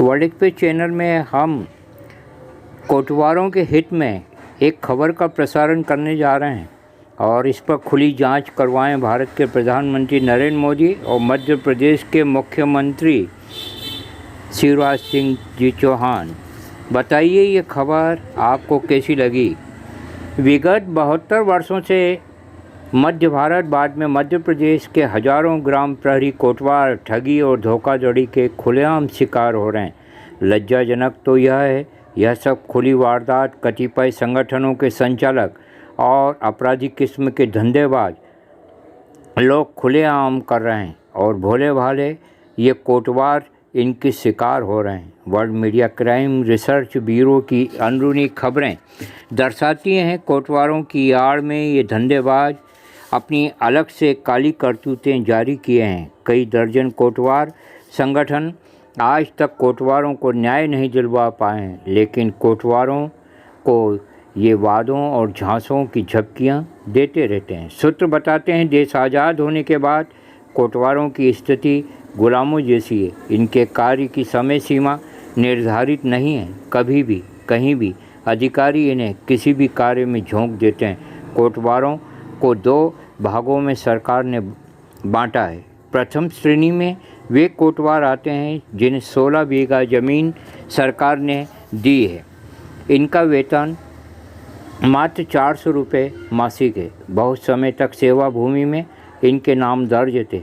World express channel में हम कोटवारों के हित में एक खबर का प्रसारण करने जा रहे हैं और इस पर खुली जांच करवाएं भारत के प्रधानमंत्री नरेंद्र मोदी और मध्य प्रदेश के मुख्यमंत्री शिवराज सिंह जी चौहान। बताइए ये खबर आपको कैसी लगी। विगत 72 वर्षों से मध्य भारत बाद में मध्य प्रदेश के हजारों ग्राम प्रहरी कोटवार ठगी और धोखाधड़ी के खुलेआम शिकार हो रहे हैं। लज्जाजनक तो यह है, यह सब खुली वारदात कतिपय संगठनों के संचालक और आपराधिक किस्म के धंधेबाज लोग खुलेआम कर रहे हैं और भोले भाले ये कोटवार इनके शिकार हो रहे हैं। World media crime research bureau की अंदरूनी खबरें दर्शाती हैं कोटवारों की आड़ में ये धंधेबाज अपनी अलग से काली करतूतें जारी किए हैं। कई दर्जन कोटवार संगठन आज तक कोटवारों को न्याय नहीं दिलवा पाए हैं, लेकिन कोटवारों को ये वादों और झांसों की झपकियां देते रहते हैं। सूत्र बताते हैं देश आज़ाद होने के बाद कोटवारों की स्थिति गुलामों जैसी है। इनके कार्य की समय सीमा निर्धारित नहीं है। कभी भी कहीं भी अधिकारी इन्हें किसी भी कार्य में झोंक देते हैं। कोटवारों को 2 भागों में सरकार ने बांटा है। प्रथम श्रेणी में वे कोटवार आते हैं जिन्हें 16 बीघा ज़मीन सरकार ने दी है। इनका वेतन मात्र 400 रुपये मासिक है। बहुत समय तक सेवा भूमि में इनके नाम दर्ज थे।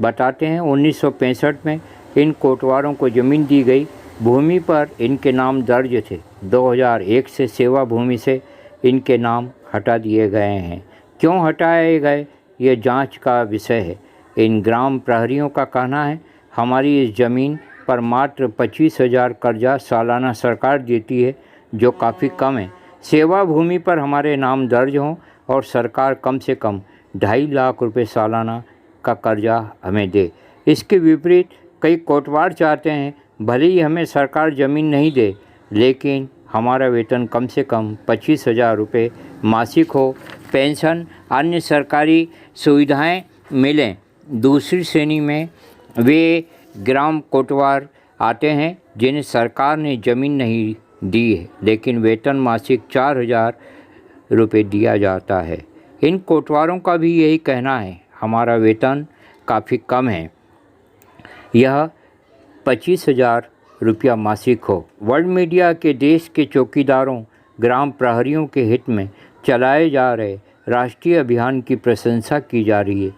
बताते हैं 1965 में इन कोटवारों को ज़मीन दी गई, भूमि पर इनके नाम दर्ज थे। 2001 से सेवा भूमि से इनके नाम हटा दिए गए हैं। क्यों हटाए गए ये जांच का विषय है। इन ग्राम प्रहरियों का कहना है हमारी इस ज़मीन पर मात्र 25,000 कर्जा सालाना सरकार देती है, जो काफ़ी कम है। सेवा भूमि पर हमारे नाम दर्ज हों और सरकार कम से कम 2.5 लाख रुपए सालाना का कर्जा हमें दे। इसके विपरीत कई कोटवार चाहते हैं भले ही हमें सरकार ज़मीन नहीं दे, लेकिन हमारा वेतन कम से कम 25,000 रुपये मासिक हो, पेंशन अन्य सरकारी सुविधाएं मिलें। दूसरी श्रेणी में वे ग्राम कोटवार आते हैं जिन्हें सरकार ने ज़मीन नहीं दी है, लेकिन वेतन मासिक 4,000 रुपये दिया जाता है। इन कोटवारों का भी यही कहना है हमारा वेतन काफ़ी कम है, यह 25,000 रुपया मासिक हो। वर्ल्ड मीडिया के देश के चौकीदारों ग्राम प्रहरियों के हित में चलाए जा रहे राष्ट्रीय अभियान की प्रशंसा की जा रही है।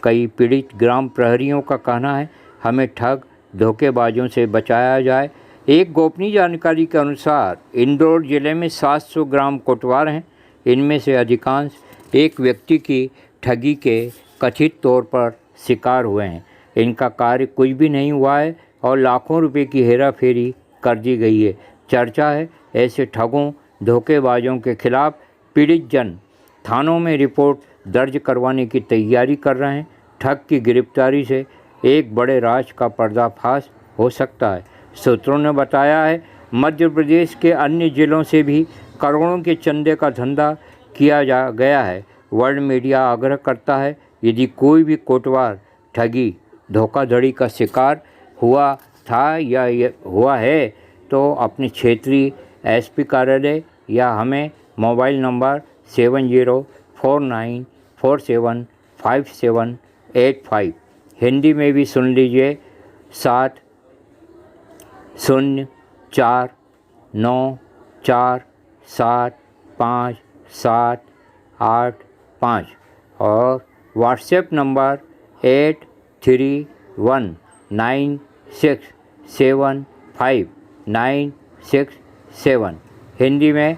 कई पीड़ित ग्राम प्रहरियों का कहना है हमें ठग धोखेबाजों से बचाया जाए। एक गोपनीय जानकारी के अनुसार इंदौर जिले में 700 ग्राम कोटवार हैं। इनमें से अधिकांश एक व्यक्ति की ठगी के कथित तौर पर शिकार हुए हैं। इनका कार्य कुछ भी नहीं हुआ है और लाखों रुपए की हेरा फेरी कर दी गई है। चर्चा है ऐसे ठगों धोखेबाजों के खिलाफ पीड़ित जन थानों में रिपोर्ट दर्ज करवाने की तैयारी कर रहे हैं। ठग की गिरफ्तारी से एक बड़े राज का पर्दाफाश हो सकता है। सूत्रों ने बताया है मध्य प्रदेश के अन्य जिलों से भी करोड़ों के चंदे का धंधा किया जा गया है। वर्ल्ड मीडिया आग्रह करता है यदि कोई भी कोटवार ठगी धोखाधड़ी का शिकार हुआ था या हुआ है तो अपने क्षेत्रीय एसपी कार्यालय या हमें मोबाइल नंबर 7049475785 हिंदी में भी सुन लीजिए 7049475785 और व्हाट्सएप नंबर 8316759667 हिंदी में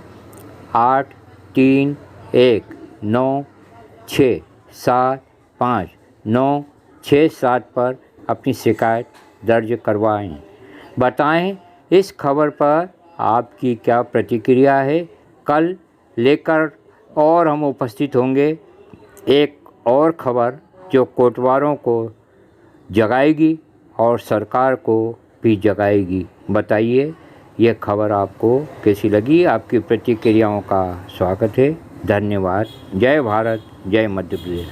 8319675967 पर अपनी शिकायत दर्ज करवाएं। बताएं इस खबर पर आपकी क्या प्रतिक्रिया है। कल लेकर और हम उपस्थित होंगे एक और खबर जो कोटवारों को जगाएगी और सरकार को भी जगाएगी। बताइए यह खबर आपको कैसी लगी। आपकी प्रतिक्रियाओं का स्वागत है। धन्यवाद। जय भारत, जय मध्य प्रदेश।